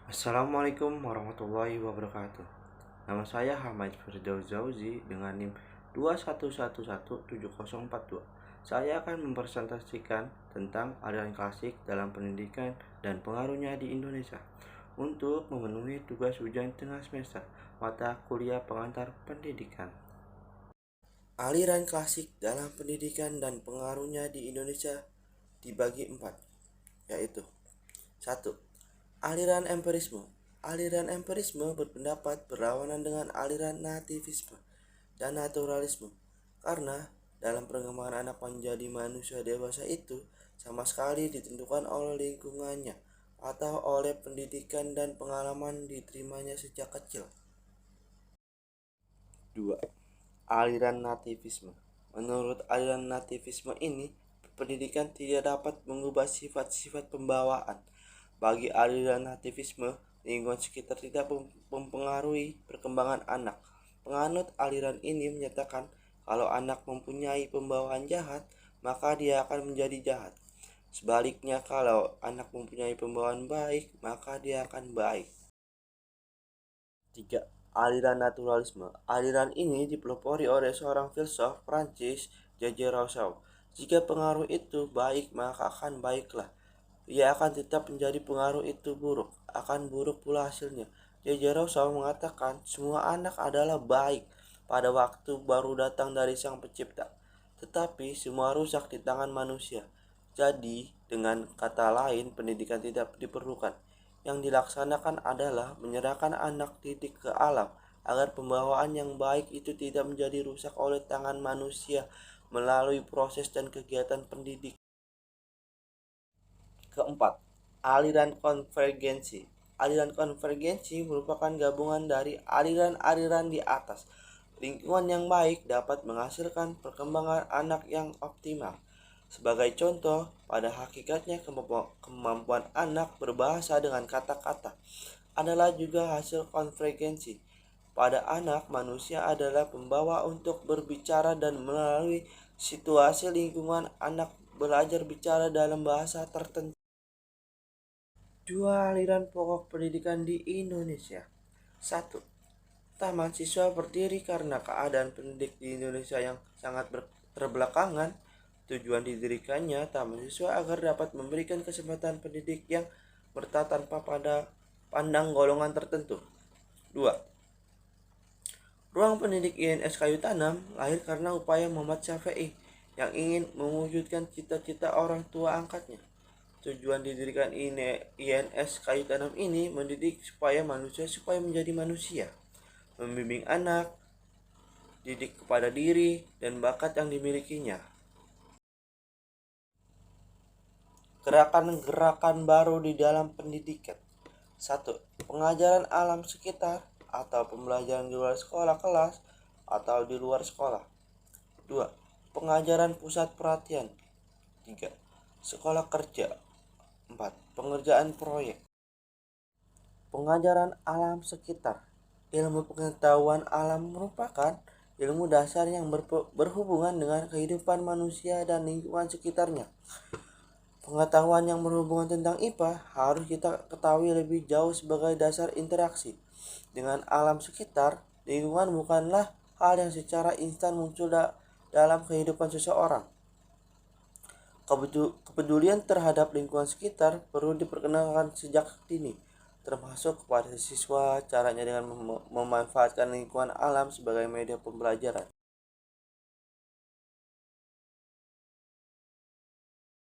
Assalamualaikum warahmatullahi wabarakatuh. Nama saya Hamid Firdaus Zauzi dengan NIM 211174042. Saya akan mempresentasikan tentang aliran klasik dalam pendidikan dan pengaruhnya di Indonesia untuk memenuhi tugas ujian tengah semester mata kuliah pengantar pendidikan. Aliran klasik dalam pendidikan dan pengaruhnya di Indonesia dibagi empat, yaitu: 1. Aliran empirisme. Aliran empirisme berpendapat berlawanan dengan aliran nativisme dan naturalisme, karena dalam perkembangan anak menjadi manusia dewasa itu sama sekali ditentukan oleh lingkungannya atau oleh pendidikan dan pengalaman diterimanya sejak kecil. 2. Aliran nativisme. Menurut aliran nativisme ini, pendidikan tidak dapat mengubah sifat-sifat pembawaan. Bagi aliran nativisme, lingkungan sekitar tidak mempengaruhi perkembangan anak. Penganut aliran ini menyatakan kalau anak mempunyai pembawaan jahat, maka dia akan menjadi jahat. Sebaliknya, kalau anak mempunyai pembawaan baik, maka dia akan baik. 3. Aliran naturalisme. Aliran ini dipelopori oleh seorang filsuf Prancis, J.J. Rousseau. Jika pengaruh itu baik, maka akan baiklah. Ia akan tetap menjadi pengaruh itu buruk, akan buruk pula hasilnya. J.J. Rousseau mengatakan semua anak adalah baik pada waktu baru datang dari Sang Pencipta, tetapi semua rusak di tangan manusia. Jadi, dengan kata lain, pendidikan tidak diperlukan. Yang dilaksanakan adalah menyerahkan anak didik ke alam, agar pembawaan yang baik itu tidak menjadi rusak oleh tangan manusia melalui proses dan kegiatan pendidik. Keempat, aliran konvergensi. Aliran konvergensi merupakan gabungan dari aliran-aliran di atas. Lingkungan yang baik dapat menghasilkan perkembangan anak yang optimal. Sebagai contoh, pada hakikatnya kemampuan anak berbahasa dengan kata-kata adalah juga hasil konvergensi. Pada anak, manusia adalah pembawa untuk berbicara dan melalui situasi lingkungan anak belajar bicara dalam bahasa tertentu. Dua aliran pokok pendidikan di Indonesia. 1. Taman siswa berdiri karena keadaan pendidik di Indonesia yang sangat terbelakangan. Tujuan didirikannya taman siswa agar dapat memberikan kesempatan pendidik yang bertata tanpa pada pandang golongan tertentu. 2. Ruang pendidik INS Kayu Tanam lahir karena upaya Muhammad Syafi'i yang ingin mewujudkan cita-cita orang tua angkatnya. Tujuan didirikan INS Kayu Tanam ini mendidik supaya menjadi manusia, membimbing anak, didik kepada diri dan bakat yang dimilikinya. Gerakan-gerakan baru di dalam pendidikan. 1. Pengajaran alam sekitar atau pembelajaran di luar sekolah kelas atau di luar sekolah. 2. Pengajaran pusat perhatian. 3. Sekolah kerja. 4. Pengerjaan proyek. Pengajaran alam sekitar. Ilmu pengetahuan alam merupakan ilmu dasar yang berhubungan dengan kehidupan manusia dan lingkungan sekitarnya. Pengetahuan yang berhubungan tentang IPA harus kita ketahui lebih jauh sebagai dasar interaksi dengan alam sekitar. Lingkungan bukanlah hal yang secara instan muncul dalam kehidupan seseorang. Kepedulian terhadap lingkungan sekitar perlu diperkenalkan sejak dini, termasuk kepada siswa. Caranya dengan memanfaatkan lingkungan alam sebagai media pembelajaran.